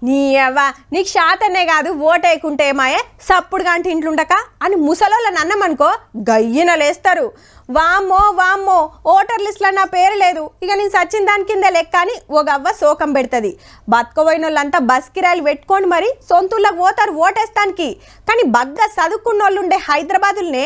నీ అవ్వ నీకు శాతనే కాదు ఓటేయకుంటే ఏమాయే సప్పుడు గంట ఇంట్లుండక అని ముసలోళ్ళని అన్నమనుకో గయ్యన లేస్తారు. వామ్మో వామ్మో ఓటర్ లిస్ట్లో నా పేరు లేదు, ఇక నేను సచ్చిన దాని కింద లెక్క అని ఒక అవ్వ శోకం పెడుతుంది. బతుకోపోయిన వాళ్ళంతా బస్ కిరాయిలు పెట్టుకోండి మరి సొంతూళ్ళకి పోతారు ఓటేస్తానికి. కానీ బగ్గా చదువుకున్న వాళ్ళు ఉండే హైదరాబాదులనే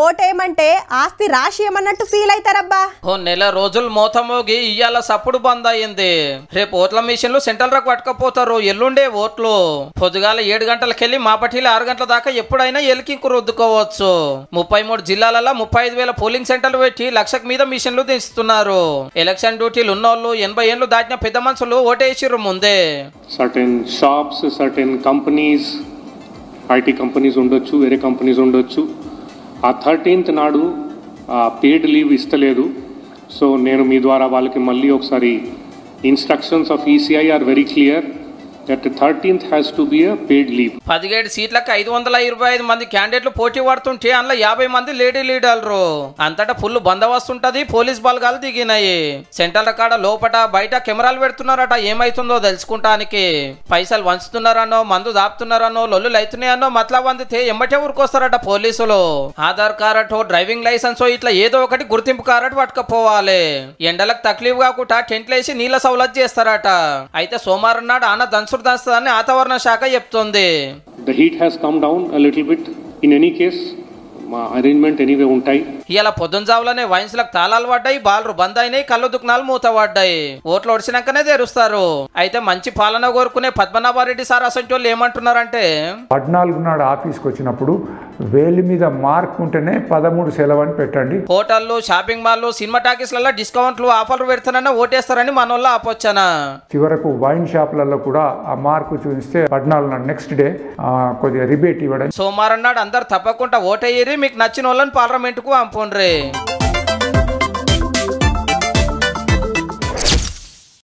ఓటేయమంటే ఆస్తి రాసి ఏమన్నట్టు ఫీల్ అవుతారబ్బా. ఓ నెల రోజులు మోతమోగి ఇయ్యాల సప్పుడు బంద్ అయ్యింది. రేపు ఓట్ల మిషన్లు సెంట్రల్ రకు పట్టుకపోతారు. ఎల్లుండే ఓట్లు పొద్దుగాల 7 గంటలకెళ్ళి మాపటిలో 6 గంటల దాకా ఎప్పుడైనా ఎలికింకు రుద్దుకోవచ్చు. 33 జిల్లాలలో 35,000 పోలింగ్ సెంటర్లు పెట్టి 1,00,000 మీద మిషన్లు దించుతున్నారు. ఎలక్షన్ డ్యూటీలు ఉన్నోళ్ళు 80 ఏళ్ళు దాటిన పెద్ద మనుషులు ఓటేసిర్రు ముందే. Certain shops, certain companies, IT companies ఉండొచ్చు, వేరే కంపెనీస్ ఉండొచ్చు. ఆ 13th నాడు పెయిడ్ లీవ్ ఇస్తలేదు. సో నేను మీ ద్వారా వాళ్ళకి మళ్ళీ ఒకసారి instructions of ECI are very clear that 13th has to be a paid leave. 17 సీట్లకు 525 మంది క్యాండిడేట్లు పోటీ పడుతుంటే అందులో 50 మంది లేడీ లీడర్లు. అంతటా ఫుల్ బందోబస్తు ఉంటది, పోలీస్ బలగాలు దిగినాయి. సెంట్రల్ కాడ లోపట బయట కెమెరాలు పెడుతున్నారట. ఏమైతుందో తెలుసుకుంటానికి. పైసలు వంచుతున్నారనో, మందు దాపుతున్నారనో, లొల్లులు అవుతున్నాయనో మతలబ్ అందితే ఎమ్మటే ఊరుకొస్తారట పోలీసులు. ఆధార్ కార్డు, డ్రైవింగ్ లైసెన్స్ ఇట్లా ఏదో ఒకటి గుర్తింపు కార్డు పట్టుకపోవాలి. ఎండలకు తక్లీఫ్ కాకుండా టెంట్లు వేసి నీళ్ళ సౌలత్ చేస్తారట. అయితే సోమవారం నాడు ఆన దంచు వాతావరణ శాఖ చెప్తుంది. The heat has come down a little bit. In any case, arrangement anyway ఉంటాయి. ఇలా పొద్దునజావులనే వైన్స్లకు తాళాలు పడ్డాయి, బాలరు బంద్ అయినాయి, కళ్ళు దుకాణాలు మూత పడ్డాయి. ఓట్లు ఒడిచినాకనే తెరుస్తారు. అయితే మంచి పాలన కోరుకునే పద్మనాభరెడ్డి సార్ అసంటి వాళ్ళు ఏమంటున్నారంటే 14 నాడు ఆఫీస్కి వచ్చినప్పుడు వేలి మీద మార్క్ ఉంటేనే 13 సెలవు అని పెట్టండి. హోటళ్లు, షాపింగ్ మాల్లు, సినిమా టాకీస్లలో డిస్కౌంట్లు, ఆఫర్లు పెడతానన్నా ఓటేస్తారని మనోళ్ళ ఆపొచ్చానా. చివరకు వైన్ షాపులలో కూడా ఆ మార్కు చూపిస్తే 14 నాడు నెక్స్ట్ డే కొద్దిగా రిబేట్ ఇవ్వడం. సోమవారం నాడు అందరు తప్పకుండా ఓటేయ్యి, మీకు నచ్చిన వాళ్ళని పార్లమెంట్ కు పంపుండ్రి.